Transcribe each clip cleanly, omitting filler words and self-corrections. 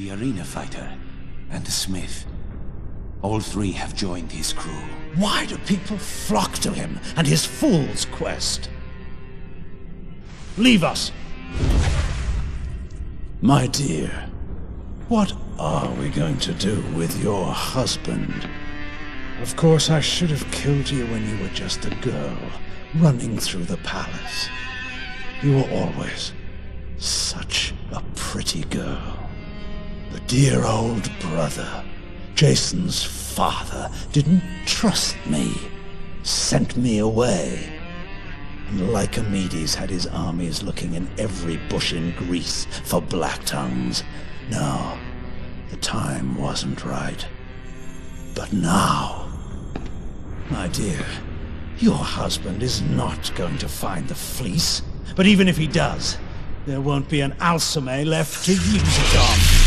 the arena fighter, and the smith. All three have joined his crew. Why do people flock to him and his fool's quest? Leave us! My dear, what are we going to do with your husband? Of course, I should have killed you when you were just a girl, running through the palace. You were always such a pretty girl. The dear old brother, Jason's father, didn't trust me, sent me away. And Lycomedes had his armies looking in every bush in Greece for black tongues. No, the time wasn't right. But now, my dear, your husband is not going to find the fleece. But even if he does, there won't be an Alcime left to use it on.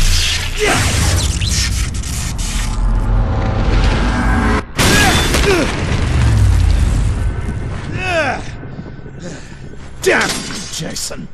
Damn you, Jason!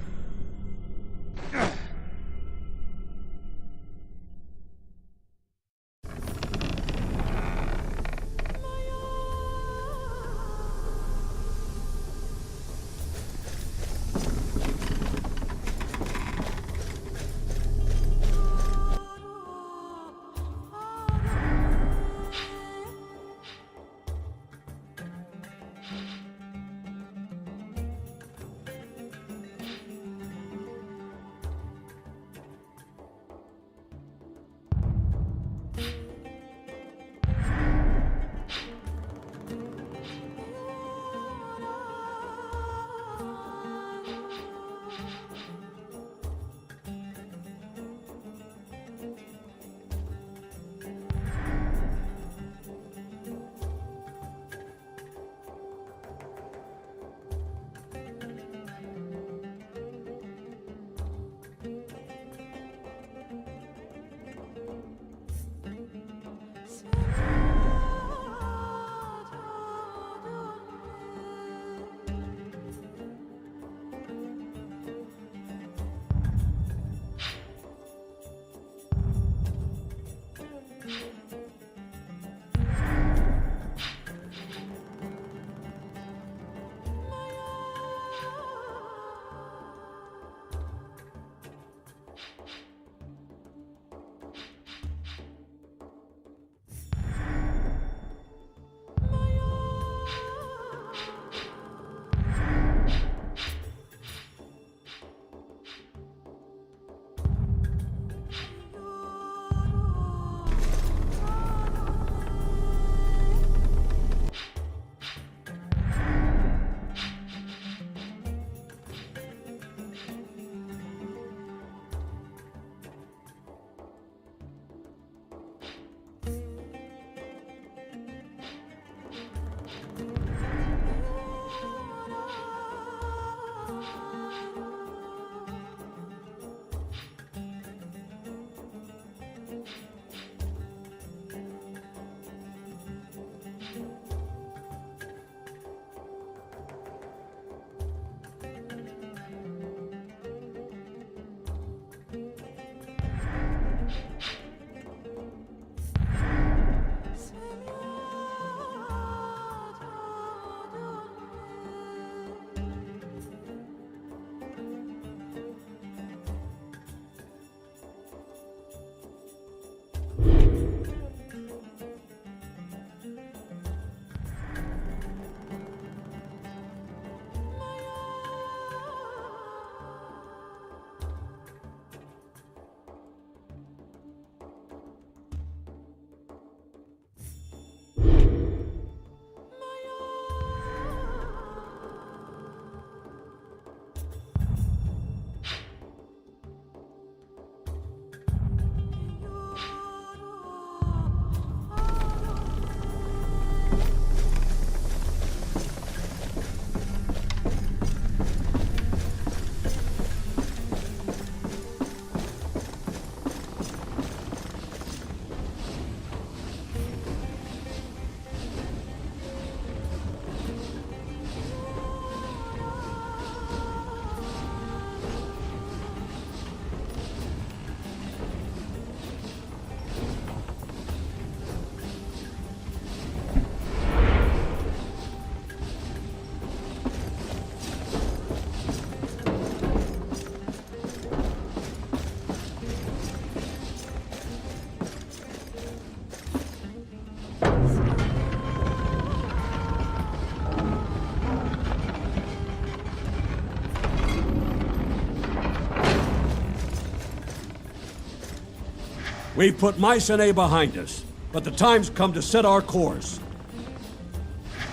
We've put Mycenae behind us, but the time's come to set our course.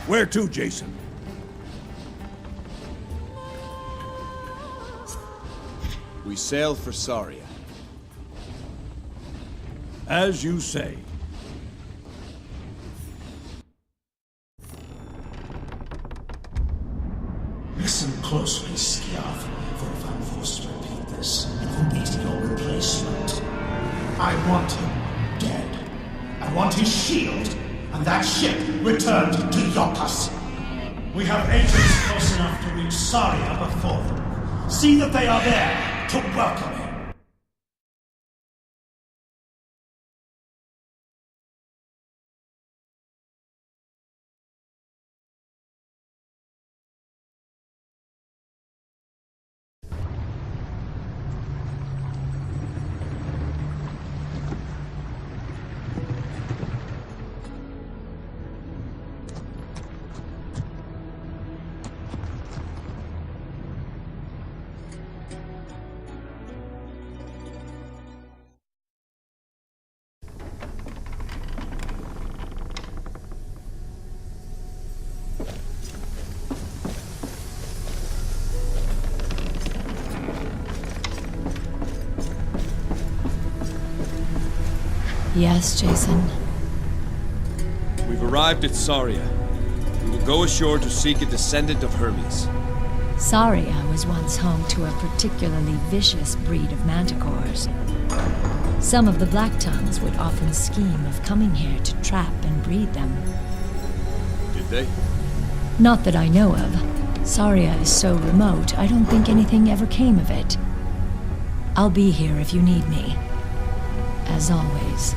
Where to, Jason? We sail for Saria. As you say. Listen closely, Skiav, for if I'm forced to repeat this, it will be to your replacement. I want him dead. I want his shield, and that ship returned to Iolcus. We have agents close enough to reach Saria before them. See that they are there to welcome him. Yes, Jason. We've arrived at Saria. We will go ashore to seek a descendant of Hermes. Saria was once home to a particularly vicious breed of manticores. Some of the Black Tongues would often scheme of coming here to trap and breed them. Did they? Not that I know of. Saria is so remote, I don't think anything ever came of it. I'll be here if you need me. As always.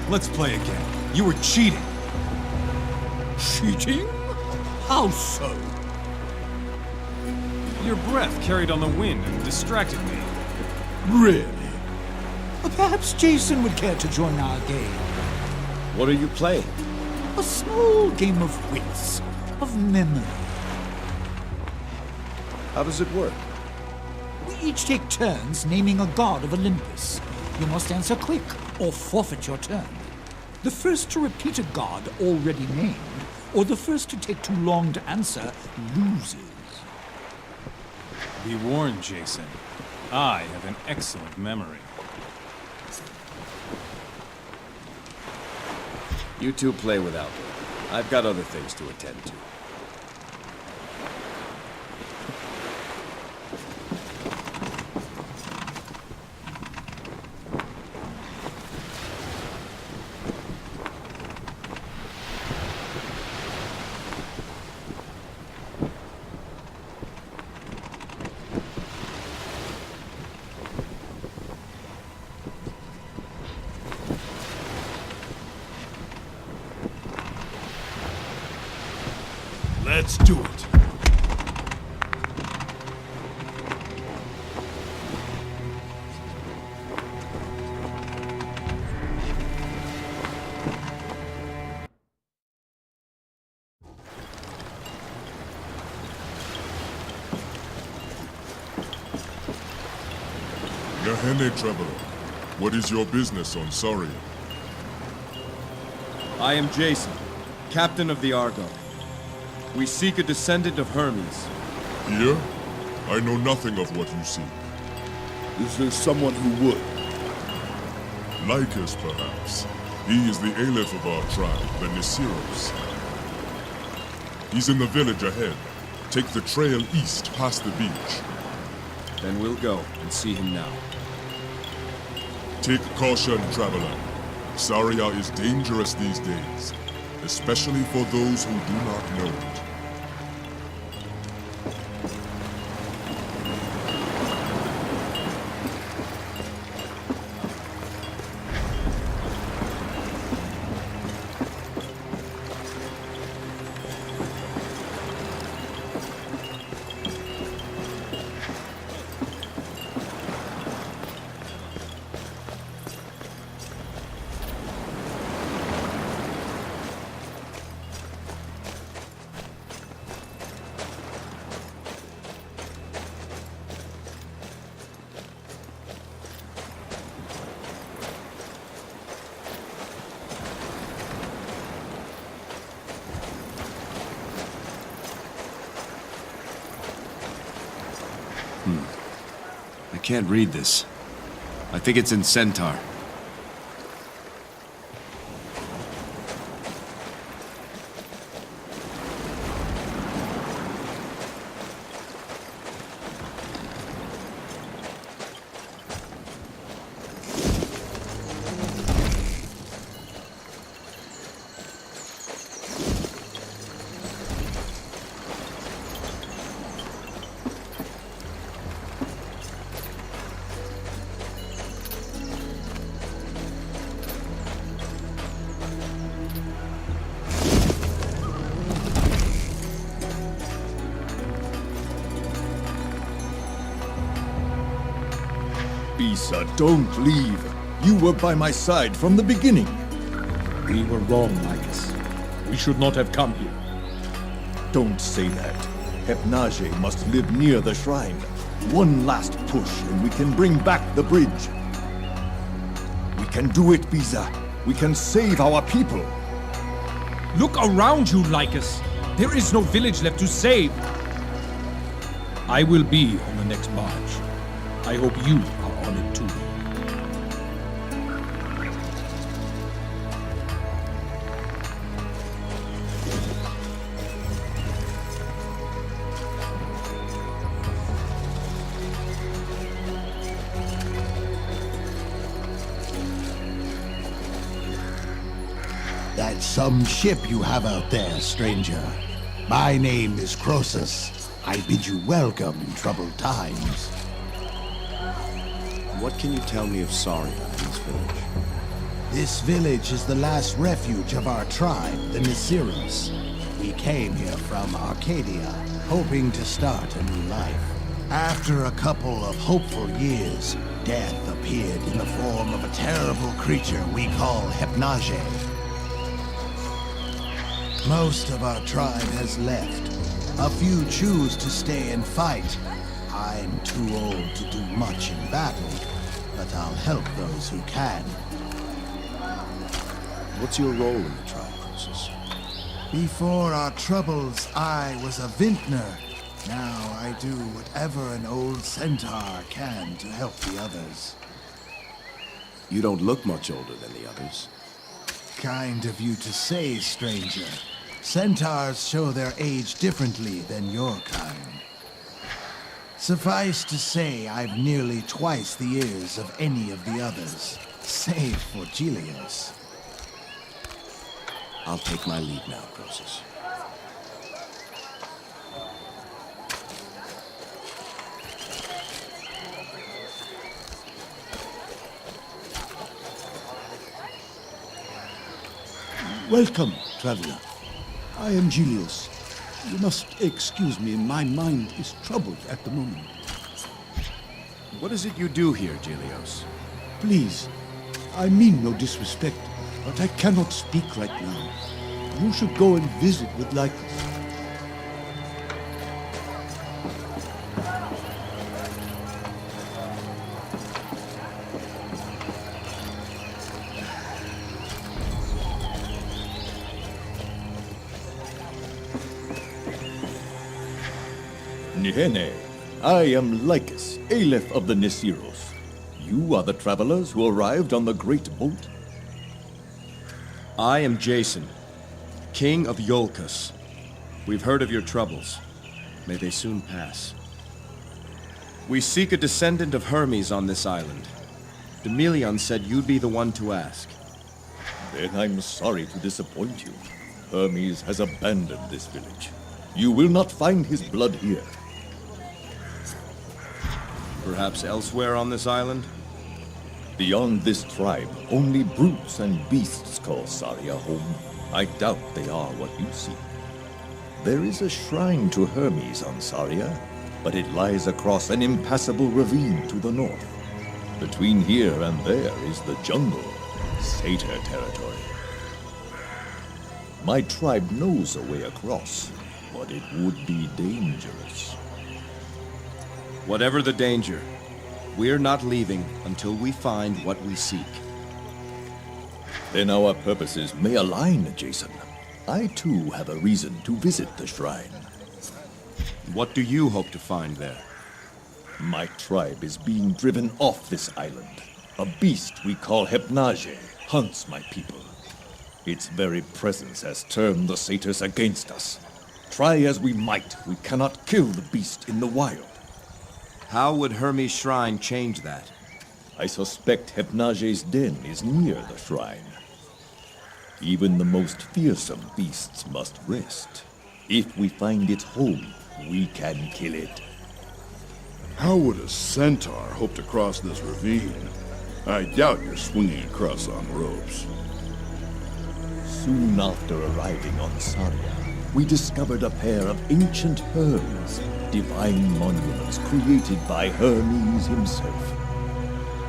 Let's play again. You were cheating. Cheating? How so? Your breath carried on the wind and distracted me. Really? Perhaps Jason would care to join our game. What are you playing? A small game of wits, of memory. How does it work? We each take turns naming a god of Olympus. You must answer quick, or forfeit your turn. The first to repeat a god already named, or the first to take too long to answer, loses. Be warned, Jason. I have an excellent memory. You two play without me. I've got other things to attend to. Let's do it. Nahene Traveler, what is your business on Saria? I am Jason, captain of the Argonauts. We seek a descendant of Hermes. Here? I know nothing of what you seek. Is there someone who would? Lycus, perhaps. He is the Aleph of our tribe, the Nisiros. He's in the village ahead. Take the trail east past the beach. Then we'll go and see him now. Take caution, traveler. Saria is dangerous these days, especially for those who do not know it. I can't read this. I think it's in Centaur. Bisa, don't leave. You were by my side from the beginning. We were wrong, Lycus. We should not have come here. Don't say that. Hypnage must live near the shrine. One last push and we can bring back the bridge. We can do it, Bisa. We can save our people. Look around you, Lycus. There is no village left to save. I will be on the next barge. I hope you are on it too. That's some ship you have out there, stranger. My name is Croesus. I bid you welcome in troubled times. What can you tell me of Saria and this village? This village is the last refuge of our tribe, the Mythology. We came here from Arcadia, hoping to start a new life. After a couple of hopeful years, death appeared in the form of a terrible creature we call Hypnage. Most of our tribe has left. A few choose to stay and fight. I'm too old to do much in battle, but I'll help those who can. What's your role in the tribe, Croesus? Before our troubles, I was a vintner. Now I do whatever an old centaur can to help the others. You don't look much older than the others. Kind of you to say, stranger. Centaurs show their age differently than your kind. Suffice to say, I've nearly twice the years of any of the others, save for Gilios. I'll take my leave now, Croesus. Welcome, traveler. I am Gilios. You must excuse me, my mind is troubled at the moment. What is it you do here, Gilios? Please, I mean no disrespect, but I cannot speak right now. You should go and visit with Lycus. Nihene, I am Lycus, Aleph of the Nisiros. You are the travelers who arrived on the great boat? I am Jason, King of Iolcus. We've heard of your troubles. May they soon pass. We seek a descendant of Hermes on this island. Demilion said you'd be the one to ask. Then I'm sorry to disappoint you. Hermes has abandoned this village. You will not find his blood here. Perhaps elsewhere on this island? Beyond this tribe, only brutes and beasts call Saria home. I doubt they are what you see. There is a shrine to Hermes on Saria, but it lies across an impassable ravine to the north. Between here and there is the jungle, Satyr territory. My tribe knows a way across, but it would be dangerous. Whatever the danger, we're not leaving until we find what we seek. Then our purposes may align, Jason. I too have a reason to visit the shrine. What do you hope to find there? My tribe is being driven off this island. A beast we call Hypnage hunts my people. Its very presence has turned the satyrs against us. Try as we might, we cannot kill the beast in the wild. How would Hermes' shrine change that? I suspect Hypnage's den is near the shrine. Even the most fearsome beasts must rest. If we find its home, we can kill it. How would a centaur hope to cross this ravine? I doubt you're swinging across on ropes. Soon after arriving on Saria, we discovered a pair of ancient herms, divine monuments created by Hermes himself.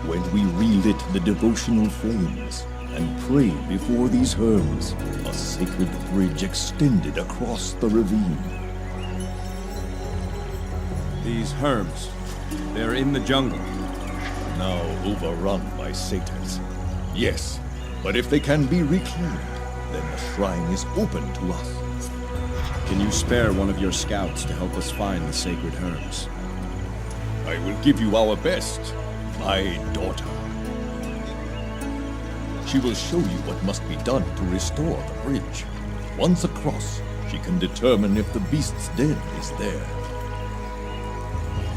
When we relit the devotional flames and prayed before these herms, a sacred bridge extended across the ravine. These herms, they're in the jungle. Now overrun by satyrs. Yes, but if they can be reclaimed, then the shrine is open to us. Can you spare one of your scouts to help us find the sacred herms? I will give you our best, my daughter. She will show you what must be done to restore the bridge. Once across, she can determine if the beast's den is there.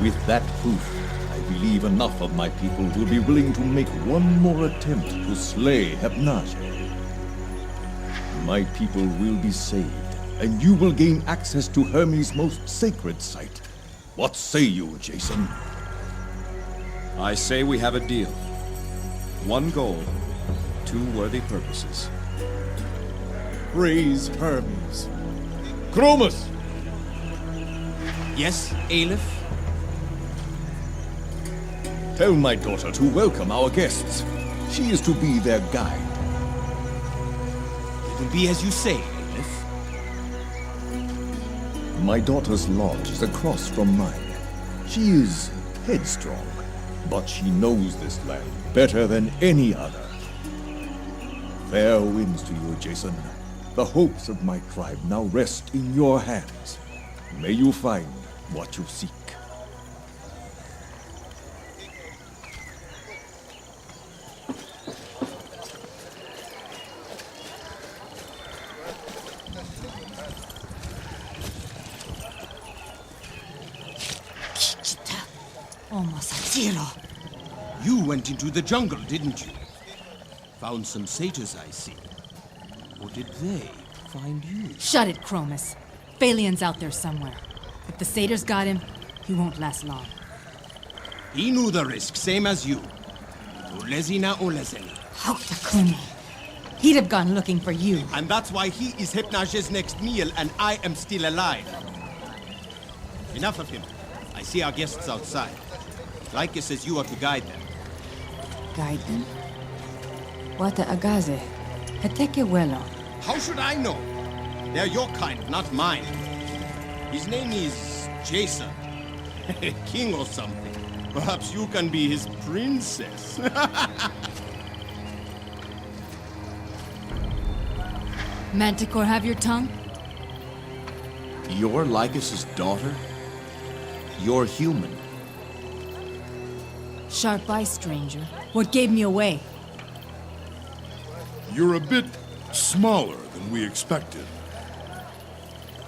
With that proof, I believe enough of my people will be willing to make one more attempt to slay Hypnage. My people will be saved, and you will gain access to Hermes' most sacred site. What say you, Jason? I say we have a deal. One goal, two worthy purposes. Praise Hermes. Chromus! Yes, Aleph? Tell my daughter to welcome our guests. She is to be their guide. It will be as you say, Aleph. My daughter's lodge is across from mine. She is headstrong, but she knows this land better than any other. Fair winds to you, Jason. The hopes of my tribe now rest in your hands. May you find what you seek. You went into the jungle, didn't you? Found some satyrs, I see. Or did they find you? Shut it, Chromus. Phalion's out there somewhere. If the satyrs got him, he won't last long. He knew the risk, same as you. Olezina olezeni. Hautakuni. He'd have gone looking for you. And that's why he is Hypnage's next meal and I am still alive. Enough of him. I see our guests outside. Lycus says you are to guide them. Guide them? Wata agaze. Heteke welo. How should I know? They're your kind, not mine. His name is Jason. King or something. Perhaps you can be his princess. Manticore have your tongue? You're Lycus's daughter? You're human. Sharp eye, stranger. What gave me away? You're a bit smaller than we expected.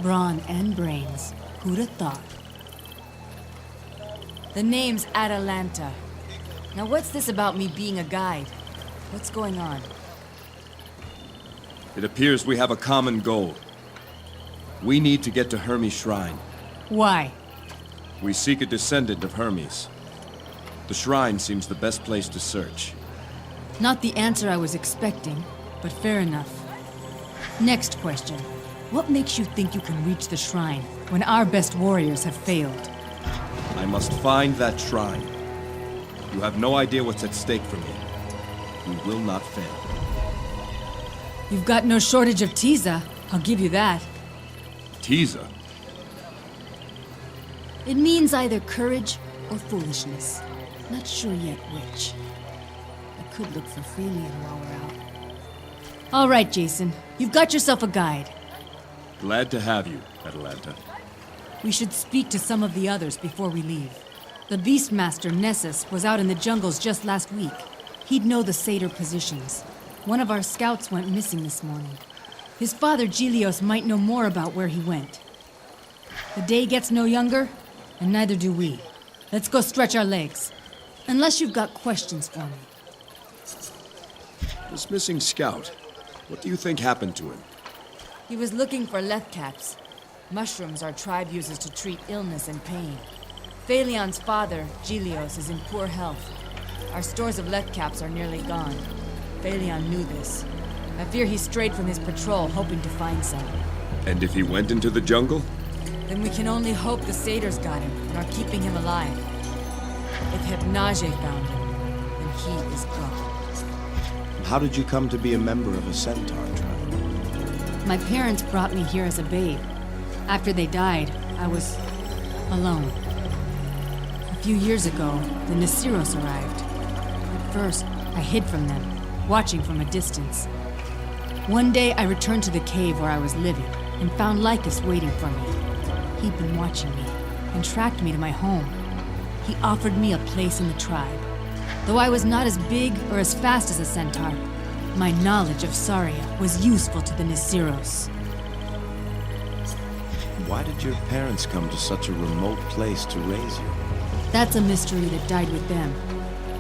Brawn and brains. Who'd have thought? The name's Atalanta. Now what's this about me being a guide? What's going on? It appears we have a common goal. We need to get to Hermes' shrine. Why? We seek a descendant of Hermes. The shrine seems the best place to search. Not the answer I was expecting, but fair enough. Next question. What makes you think you can reach the shrine when our best warriors have failed? I must find that shrine. You have no idea what's at stake for me. We will not fail. You've got no shortage of teaser, I'll give you that. Teaser? It means either courage or foolishness. Not sure yet which. I could look for Phalion while we're out. All right, Jason. You've got yourself a guide. Glad to have you, Atalanta. We should speak to some of the others before we leave. The Beastmaster, Nessus, was out in the jungles just last week. He'd know the satyr positions. One of our scouts went missing this morning. His father, Gelios, might know more about where he went. The day gets no younger, and neither do we. Let's go stretch our legs. Unless you've got questions for me. This missing scout, what do you think happened to him? He was looking for lethcaps. Mushrooms our tribe uses to treat illness and pain. Phalion's father, Gelios, is in poor health. Our stores of lethcaps are nearly gone. Phalion knew this. I fear he strayed from his patrol, hoping to find some. And if he went into the jungle? Then we can only hope the satyrs got him and are keeping him alive. If Hypnage found him, then he is gone. How did you come to be a member of a centaur tribe? My parents brought me here as a babe. After they died, I was alone. A few years ago, the Nisiros arrived. At first, I hid from them, watching from a distance. One day, I returned to the cave where I was living and found Lycus waiting for me. He'd been watching me and tracked me to my home. He offered me a place in the tribe. Though I was not as big or as fast as a centaur, my knowledge of Saria was useful to the Nisiros. Why did your parents come to such a remote place to raise you? That's a mystery that died with them.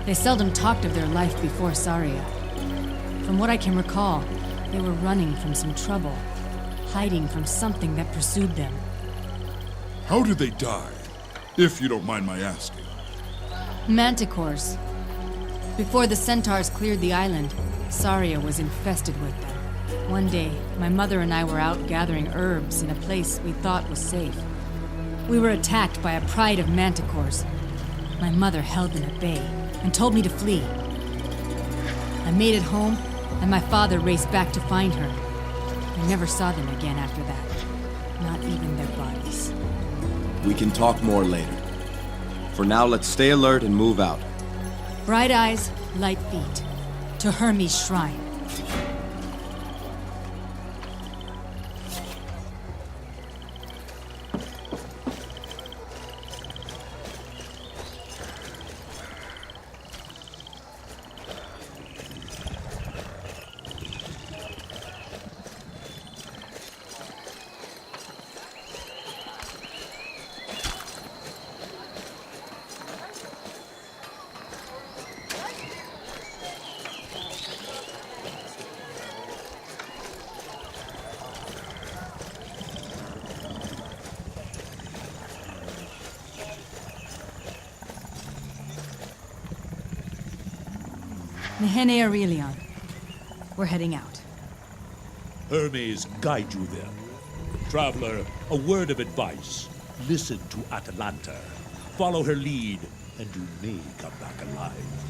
They seldom talked of their life before Saria. From what I can recall, they were running from some trouble, hiding from something that pursued them. How did they die, if you don't mind my asking? Manticores. Before the centaurs cleared the island, Saria was infested with them. One day, my mother and I were out gathering herbs in a place we thought was safe. We were attacked by a pride of manticores. My mother held them at bay and told me to flee. I made it home, and my father raced back to find her. I never saw them again after that. Not even their bodies. We can talk more later. For now, let's stay alert and move out. Bright eyes, light feet. To Hermes' shrine. Nehene Aurelion. We're heading out. Hermes guide you there. Traveler, a word of advice. Listen to Atalanta. Follow her lead, and you may come back alive.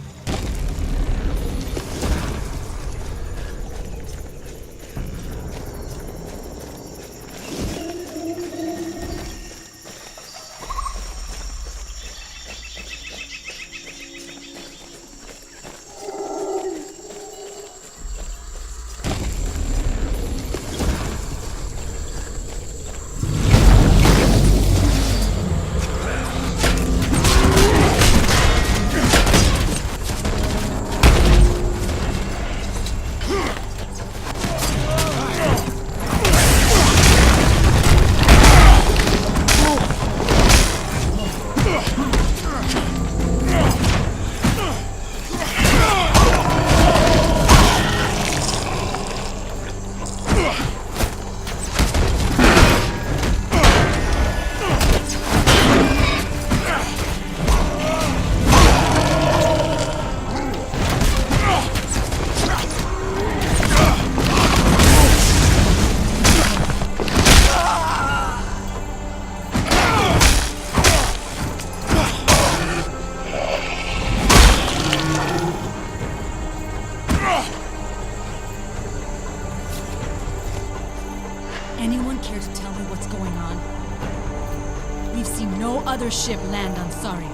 have seen no other ship land on Saria.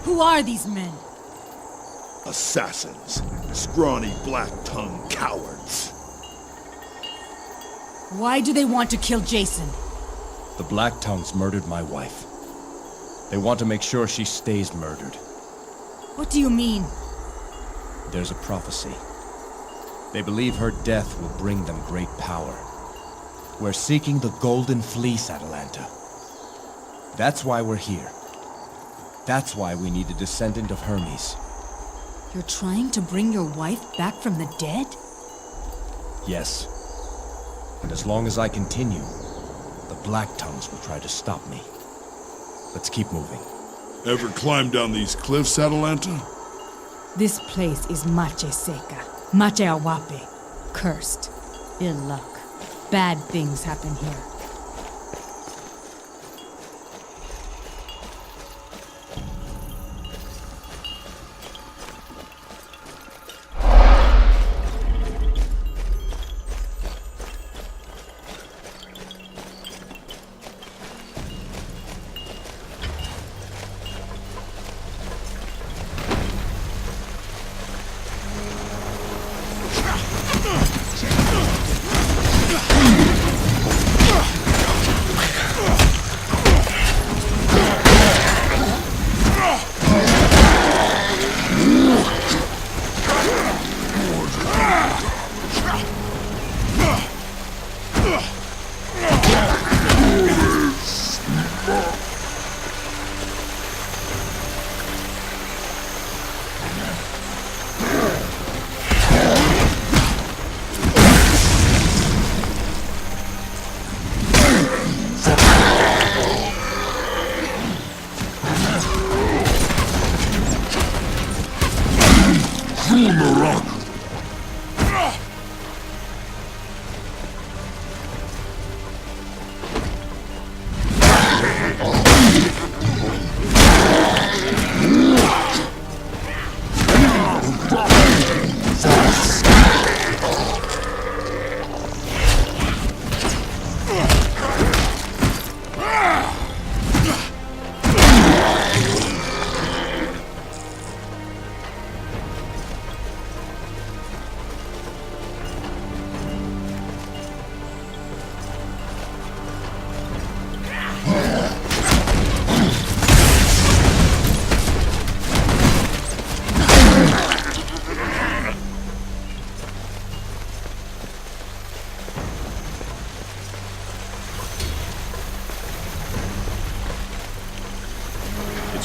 Who are these men? Assassins. Scrawny, black-tongued cowards. Why do they want to kill Jason? The Black Tongues murdered my wife. They want to make sure she stays murdered. What do you mean? There's a prophecy. They believe her death will bring them great power. We're seeking the Golden Fleece, Atalanta. That's why we're here. That's why we need a descendant of Hermes. You're trying to bring your wife back from the dead? Yes. And as long as I continue, the Black Tongues will try to stop me. Let's keep moving. Ever climb down these cliffs, Atalanta? This place is Mache Seca, Mache Awape. Cursed. Ill luck. Bad things happen here.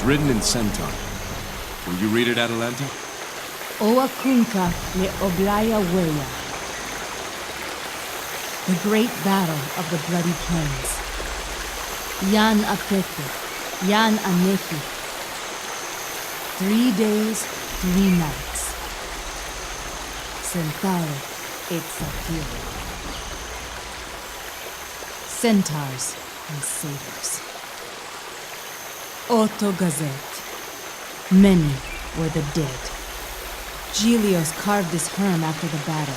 Written in Centaur. Will you read it, Atalanta? Oa Kunka le Oblaya Weya. The great battle of the Bloody Plains. Yan Apete, Yan Aneki. 3 days, 3 nights. Centaure et Satyr. Centaurs and satyrs. Otto Gazette. Many were the dead. Gelios carved this herm after the battle.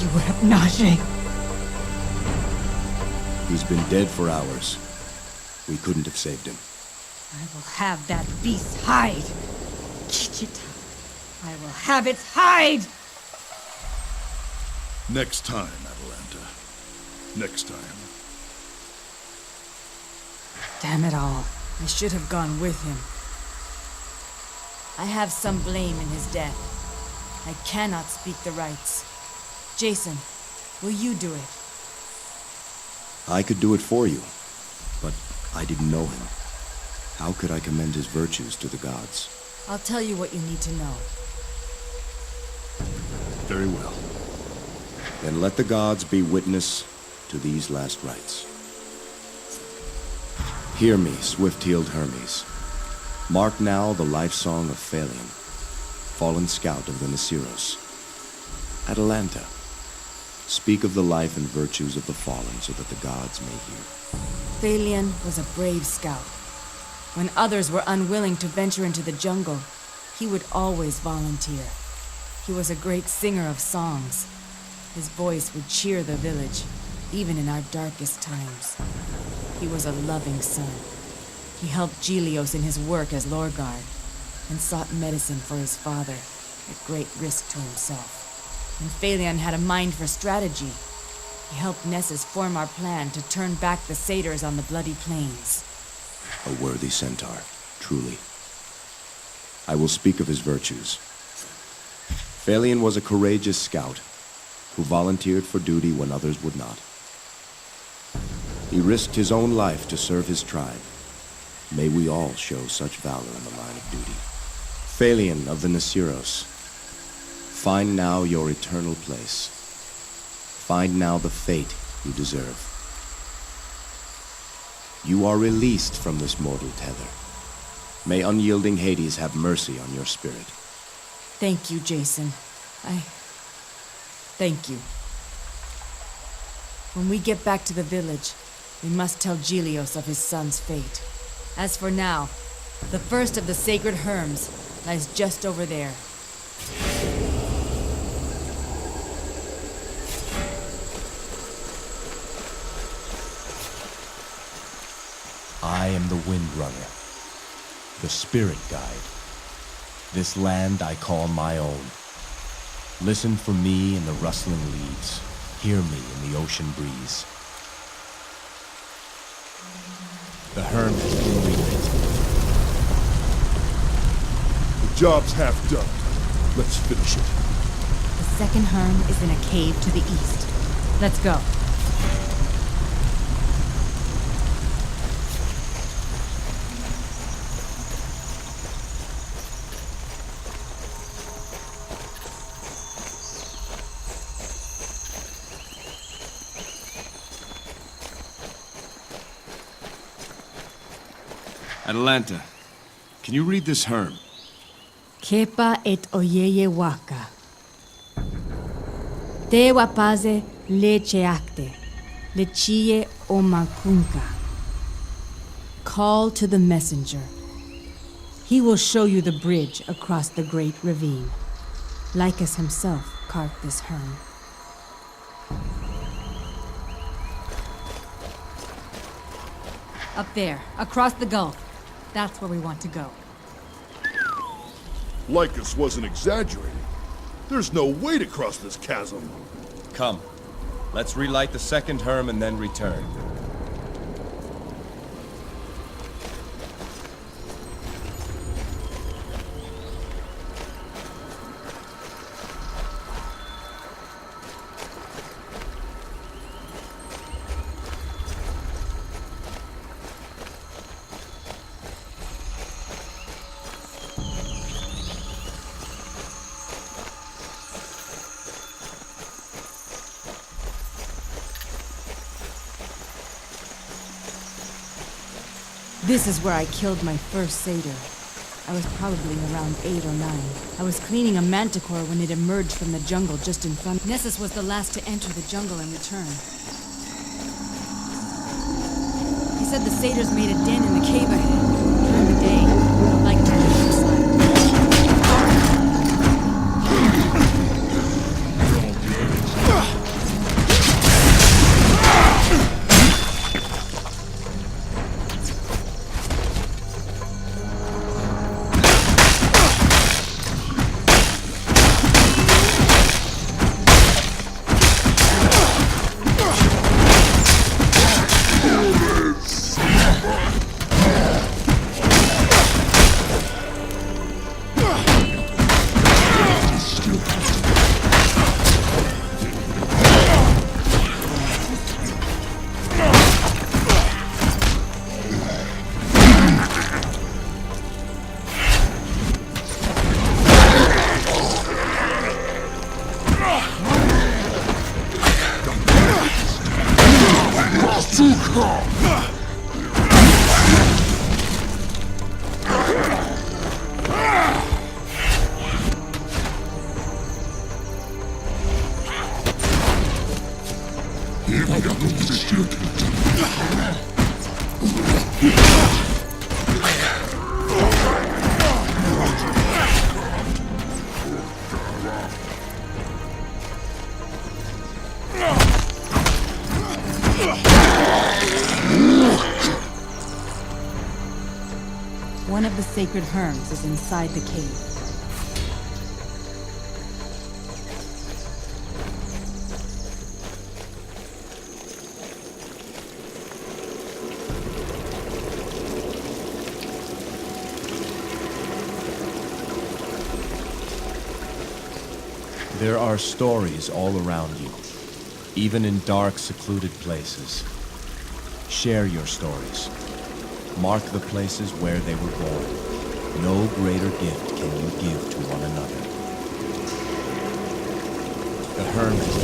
You Hypnage! He's been dead for hours. We couldn't have saved him. I will have that beast's hide! Kichita! I will have its hide! Next time, Atalanta. Next time. Damn it all. I should have gone with him. I have some blame in his death. I cannot speak the rights. Jason, will you do it? I could do it for you, but I didn't know him. How could I commend his virtues to the gods? I'll tell you what you need to know. Very well. Then let the gods be witness to these last rites. Hear me, swift-heeled Hermes. Mark now the life song of Phalion, fallen scout of the Nisiros. Atalanta, speak of the life and virtues of the fallen so that the gods may hear. Phalion was a brave scout. When others were unwilling to venture into the jungle, he would always volunteer. He was a great singer of songs. His voice would cheer the village, even in our darkest times. He was a loving son. He helped Gelios in his work as Lorguard, and sought medicine for his father, at great risk to himself. And Phalion had a mind for strategy. He helped Nessus form our plan to turn back the satyrs on the bloody plains. A worthy centaur, truly. I will speak of his virtues. Phalion was a courageous scout who volunteered for duty when others would not. He risked his own life to serve his tribe. May we all show such valor in the line of duty. Phalion of the Nisiros, find now your eternal place. Find now the fate you deserve. You are released from this mortal tether. May unyielding Hades have mercy on your spirit. Thank you, Jason. Thank you. When we get back to the village, we must tell Gelios of his son's fate. As for now, the first of the sacred Herms lies just over there. I am the Windrunner, the spirit guide. This land I call my own. Listen for me in the rustling leaves. Hear me in the ocean breeze. The Herm has been relit. The job's half done. Let's finish it. The second Herm is in a cave to the east. Let's go. Atalanta, can you read this Herm? Kepa et oyeye waka. Te wapaze leche acte. Lechie omakunka. Call to the messenger. He will show you the bridge across the great ravine. Lycus himself carved this Herm. Up there, across the gulf. That's where we want to go. Lycus wasn't exaggerating. There's no way to cross this chasm. Come, let's relight the second Herm and then return. This is where I killed my first satyr. I was probably around 8 or 9. I was cleaning a manticore when it emerged from the jungle just in front. Nessus was the last to enter the jungle and return. He said the satyrs made a den in the cave ahead during the day, like the countryside. One of the sacred herms is inside the cave. There are stories all around you, even in dark, secluded places. Share your stories. Mark the places where they were born. No greater gift can you give to one another. The herm has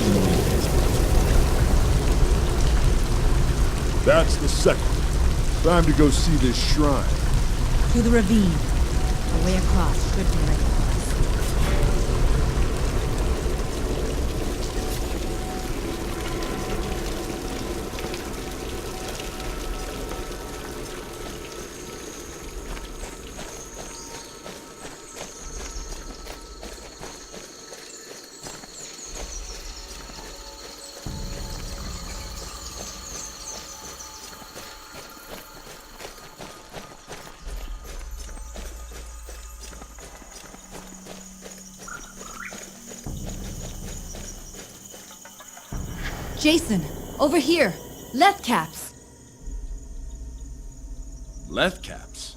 been. That's the second. Time to go see this shrine. To the ravine. The way across should be right. Jason, over here. Left caps. Left caps?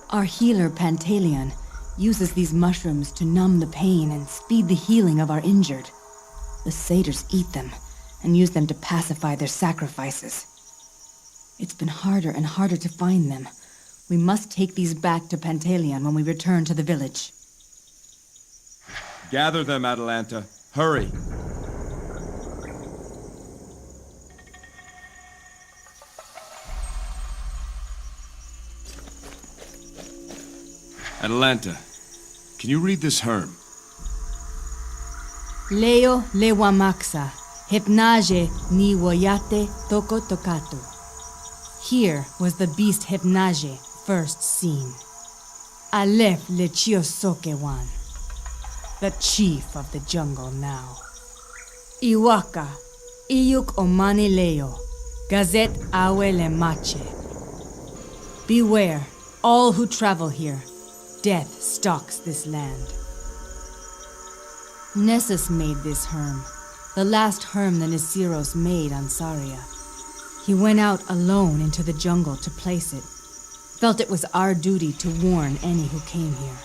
Our healer, Pantaleon, uses these mushrooms to numb the pain and speed the healing of our injured. The satyrs eat them and use them to pacify their sacrifices. It's been harder and harder to find them. We must take these back to Pantaleon when we return to the village. Gather them, Atalanta. Hurry. Atalanta, can you read this herm? Leo lewamaxa, hypnage ni woyate toko tokatu. Here was the beast Hypnage first seen. Aleph lechiosokewan, the chief of the jungle now. Iwaka, iyuk omani leo, gazet awe le mache. Beware, all who travel here. Death stalks this land. Nessus made this herm, the last herm the Nisiros made on Saria. He went out alone into the jungle to place it. Felt it was our duty to warn any who came here.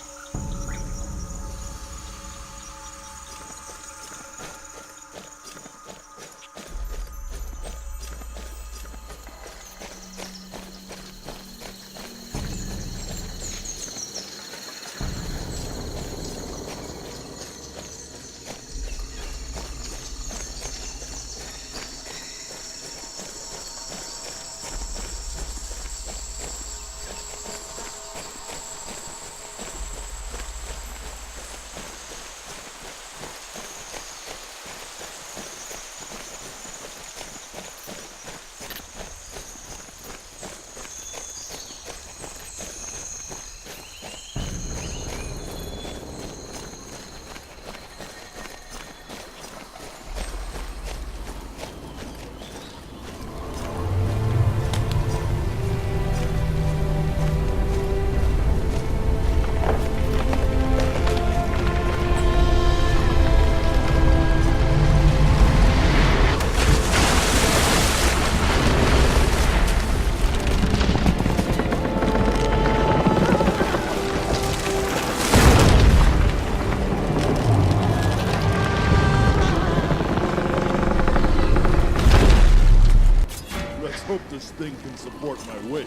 Hope this thing can support my weight.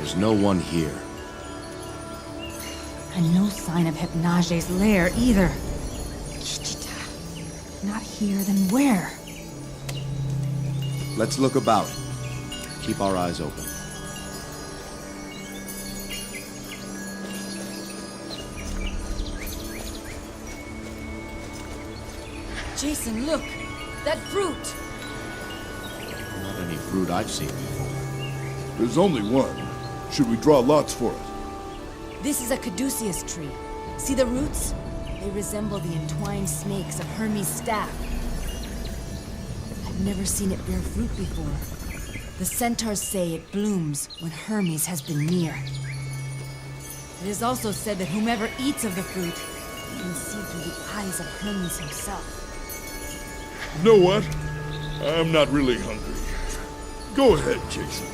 There's no one here. And no sign of Hypnage's lair either. Not here, then where? Let's look about. Keep our eyes open. Jason, look! That fruit! Not any fruit I've seen before. There's only one. Should we draw lots for it? This is a caduceus tree. See the roots? They resemble the entwined snakes of Hermes' staff. I've never seen it bear fruit before. The centaurs say it blooms when Hermes has been near. It is also said that whomever eats of the fruit can see through the eyes of Hermes himself. You know what? I'm not really hungry. Go ahead, Jason.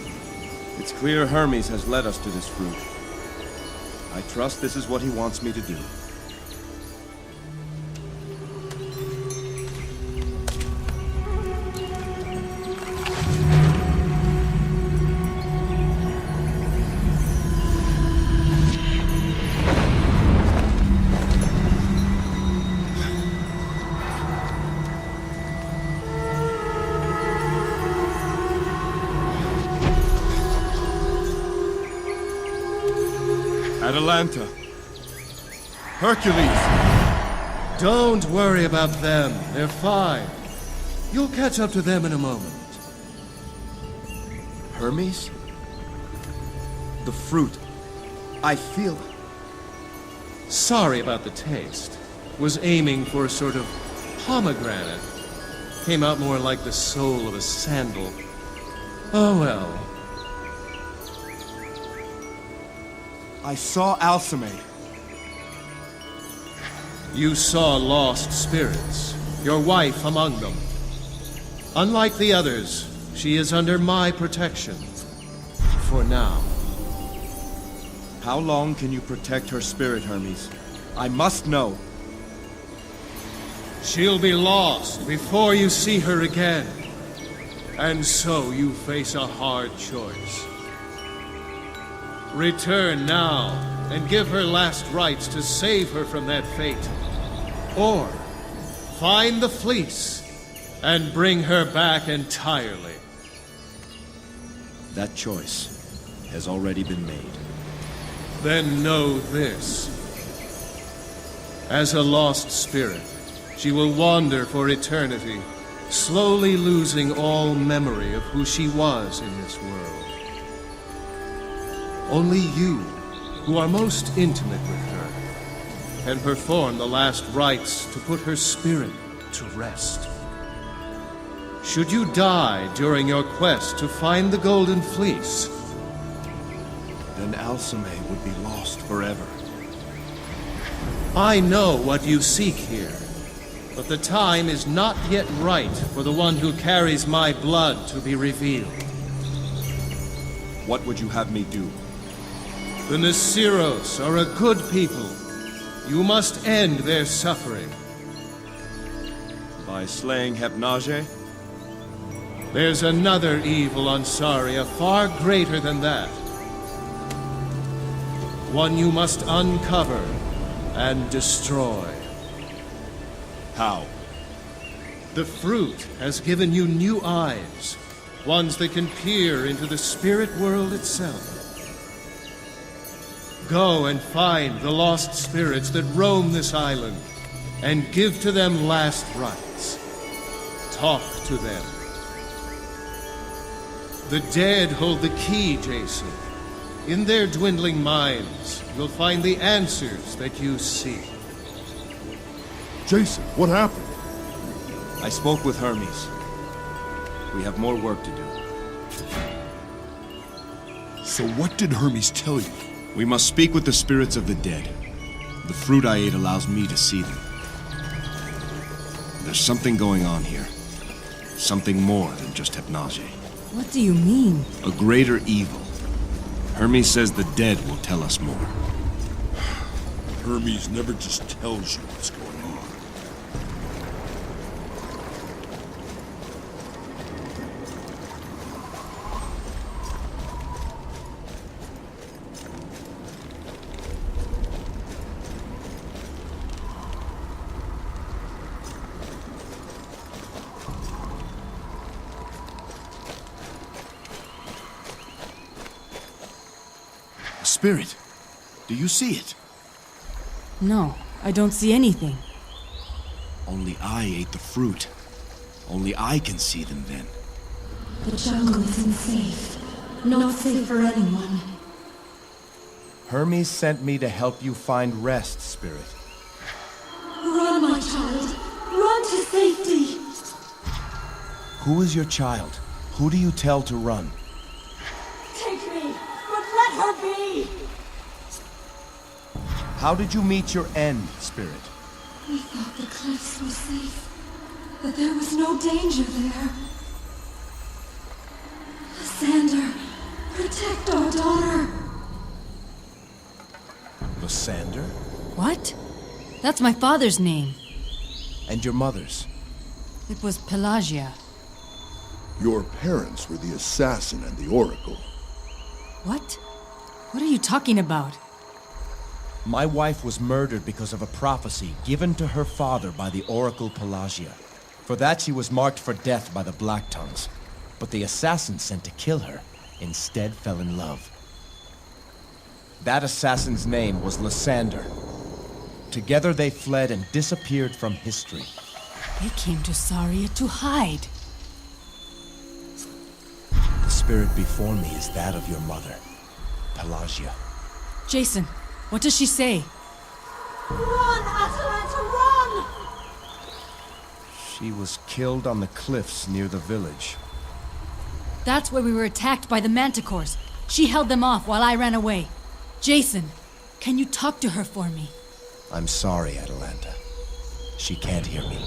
It's clear Hermes has led us to this fruit. I trust this is what he wants me to do. Atalanta. Hercules. Don't worry about them. They're fine. You'll catch up to them in a moment. Hermes? The fruit. I feel... Sorry about the taste. Was aiming for a sort of pomegranate. Came out more like the sole of a sandal. Oh well. I saw Alcime. You saw lost spirits, your wife among them. Unlike the others, she is under my protection. For now. How long can you protect her spirit, Hermes? I must know. She'll be lost before you see her again. And so you face a hard choice. Return now, and give her last rites to save her from that fate. Or, find the fleece, and bring her back entirely. That choice has already been made. Then know this. As a lost spirit, she will wander for eternity, slowly losing all memory of who she was in this world. Only you, who are most intimate with her, can perform the last rites to put her spirit to rest. Should you die during your quest to find the Golden Fleece, then Alcime would be lost forever. I know what you seek here, but the time is not yet right for the one who carries my blood to be revealed. What would you have me do? The Nysiros are a good people. You must end their suffering. By slaying Hypnage? There's another evil on Saria far greater than that. One you must uncover and destroy. How? The fruit has given you new eyes, ones that can peer into the spirit world itself. Go and find the lost spirits that roam this island, and give to them last rites. Talk to them. The dead hold the key, Jason. In their dwindling minds, you'll find the answers that you seek. Jason, what happened? I spoke with Hermes. We have more work to do. So what did Hermes tell you? We must speak with the spirits of the dead. The fruit I ate allows me to see them. There's something going on here. Something more than just Hypnage. What do you mean? A greater evil. Hermes says the dead will tell us more. Hermes never just tells you what's going on. Spirit, do you see it? No, I don't see anything. Only I ate the fruit. Only I can see them then. The jungle isn't safe. Not safe for anyone. Hermes sent me to help you find rest, Spirit. Run, my child. Run to safety. Who is your child? Who do you tell to run? Take me, but let her be. How did you meet your end, Spirit? We thought the cliffs were safe, that there was no danger there. Lysander, protect our daughter. Lysander? What? That's my father's name. And your mother's? It was Pelagia. Your parents were the assassin and the oracle. What? What are you talking about? My wife was murdered because of a prophecy given to her father by the oracle Pelagia. For that she was marked for death by the Black Tongues. But the assassin sent to kill her instead fell in love. That assassin's name was Lysander. Together they fled and disappeared from history. They came to Saria to hide. The spirit before me is that of your mother, Pelagia. Jason, what does she say? Run, Atalanta, run! She was killed on the cliffs near the village. That's where we were attacked by the manticores. She held them off while I ran away. Jason, can you talk to her for me? I'm sorry, Atalanta. She can't hear me.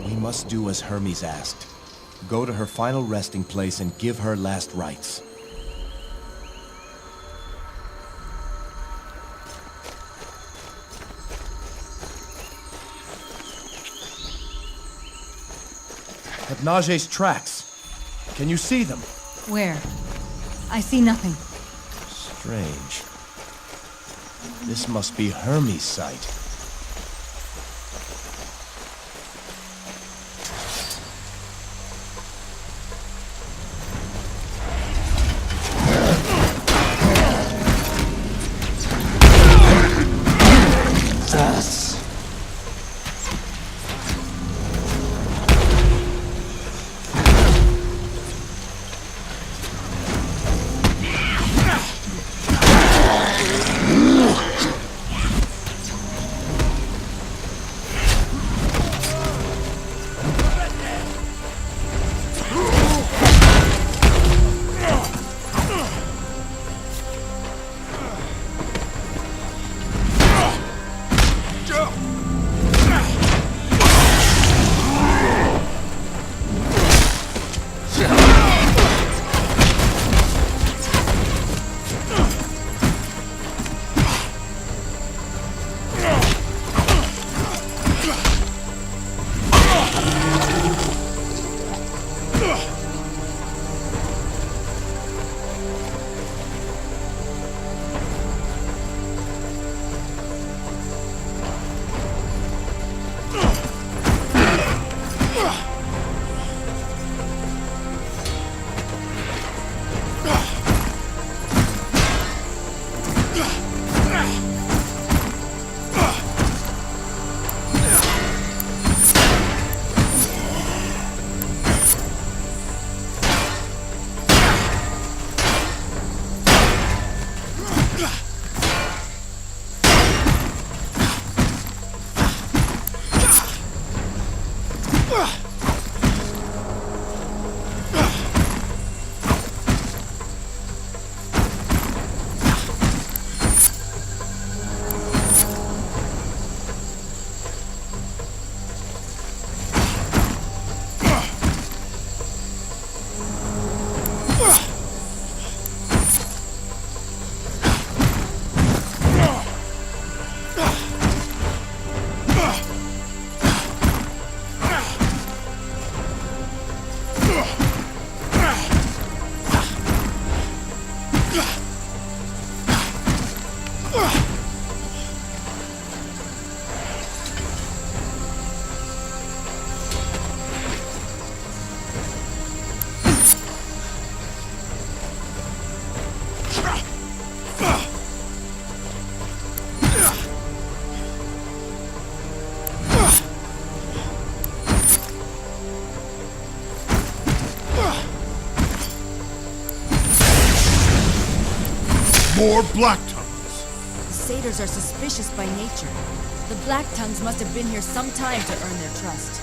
We must do as Hermes asked. Go to her final resting place and give her last rites. Hypnage's tracks. Can you see them? Where? I see nothing. Strange. This must be Hermes' site. More Black Tongues! The satyrs are suspicious by nature. The Black Tongues must have been here some time to earn their trust.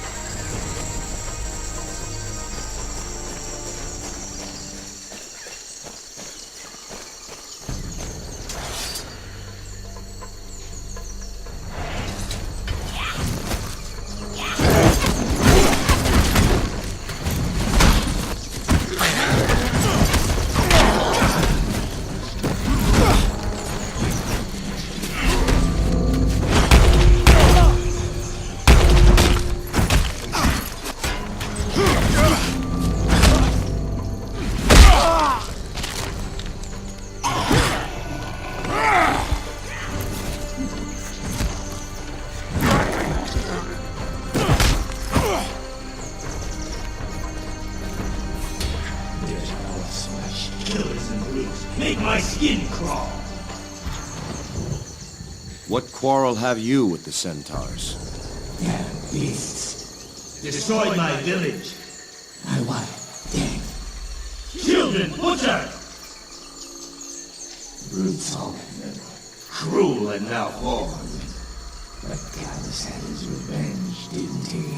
What quarrel have you with the centaurs? Damn beasts. Destroyed my village. My wife, dead. Children butchered! Brutal, cruel and now horned. But Gallus had his revenge, didn't he?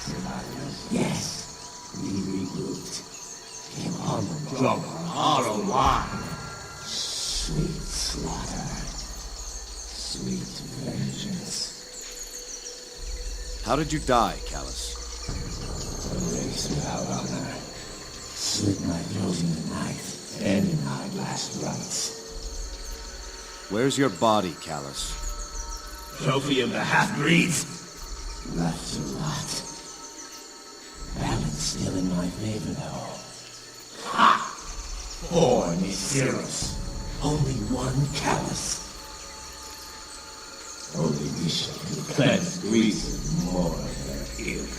Survivors, yes. We regrouped. Came armored, drunk on hollow wine. Sweet slaughter. Sweet vengeance. How did you die, Callus? A race without honor. Slit my throat in the knife, and in my last rites. Where's your body, Callus? Trophy of the half-breeds? Left to rot. Balance still in my favor, though. Ha! Poor Mythseros. Only one Callus. Only Bishop can cleanse Greece of more of their ilk.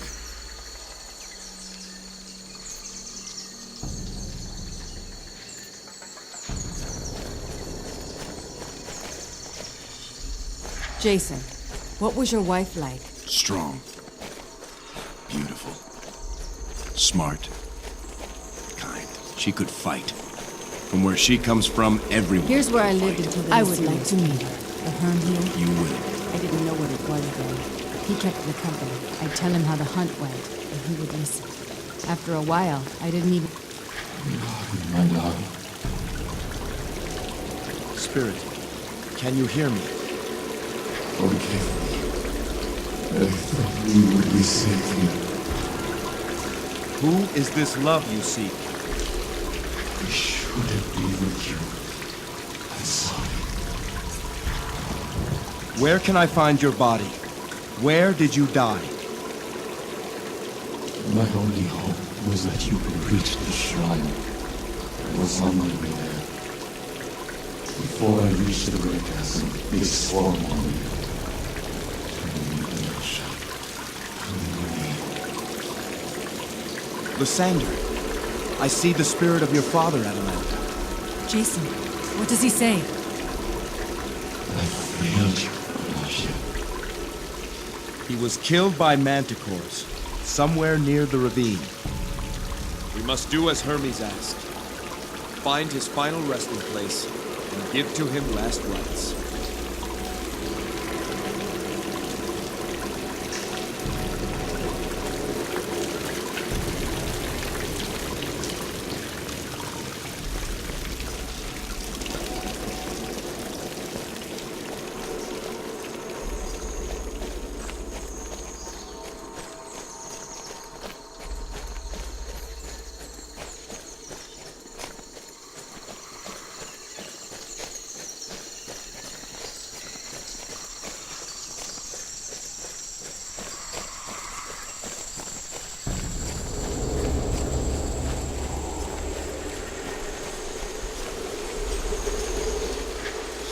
Jason, what was your wife like? Strong. Beautiful. Smart. Kind. She could fight. From where she comes from, everyone. Here's where I lived until the I would like to meet her. The Herm here? You will. I didn't know what it was then. He kept me company. I'd tell him how the hunt went, and he would listen. After a while, I didn't even... My love. Spirit, can you hear me? Forgive me. I thought we would be safe here. Who is this love you seek? I should have been with you. I'm sorry. Where can I find your body? Where did you die? My only hope was that you could reach the shrine. I was on my way there. Before I reached the great castle, they swarmed on me. Lysander, I see the spirit of your father, Atalanta. Jason, what does he say? I failed you, Nausea. He was killed by manticores, somewhere near the ravine. We must do as Hermes asked. Find his final resting place, and give to him last rites.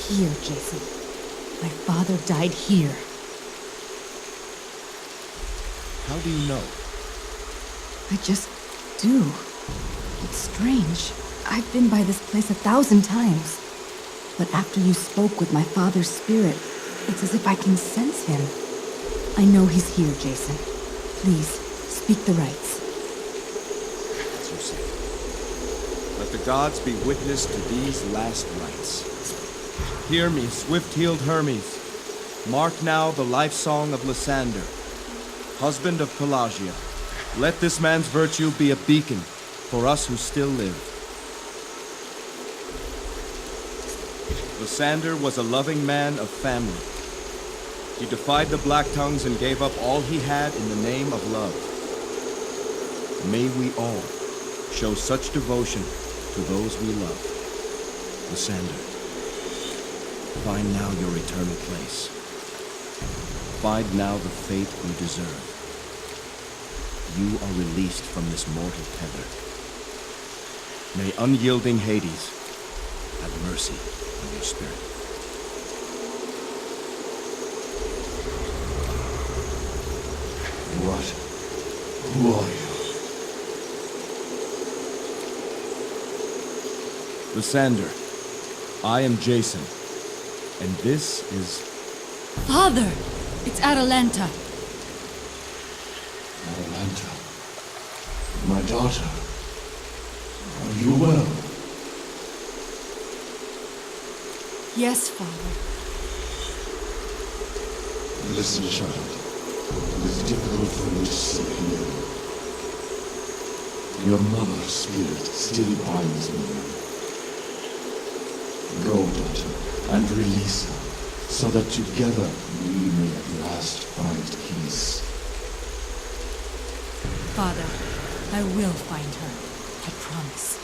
Here, Jason. My father died here. How do you know? I just do. It's strange. I've been by this place 1,000 times. But after you spoke with my father's spirit, it's as if I can sense him. I know he's here, Jason. Please, speak the rites. As you say. Let the gods be witness to these last rites. Hear me, swift-heeled Hermes. Mark now the life song of Lysander, husband of Pelagia. Let this man's virtue be a beacon for us who still live. Lysander was a loving man of family. He defied the Black Tongues and gave up all he had in the name of love. May we all show such devotion to those we love. Lysander, find now your eternal place. Find now the fate you deserve. You are released from this mortal tether. May unyielding Hades have mercy on your spirit. What? Who are you? Lysander, I am Jason, and this is... Father! It's Atalanta. Atalanta. My daughter. Are you well? Yes, Father. Listen, child. It is difficult for me to sleep here. Your mother's spirit still binds me. Go, daughter, and release her, so that together we may at last find peace. Father, I will find her. I promise.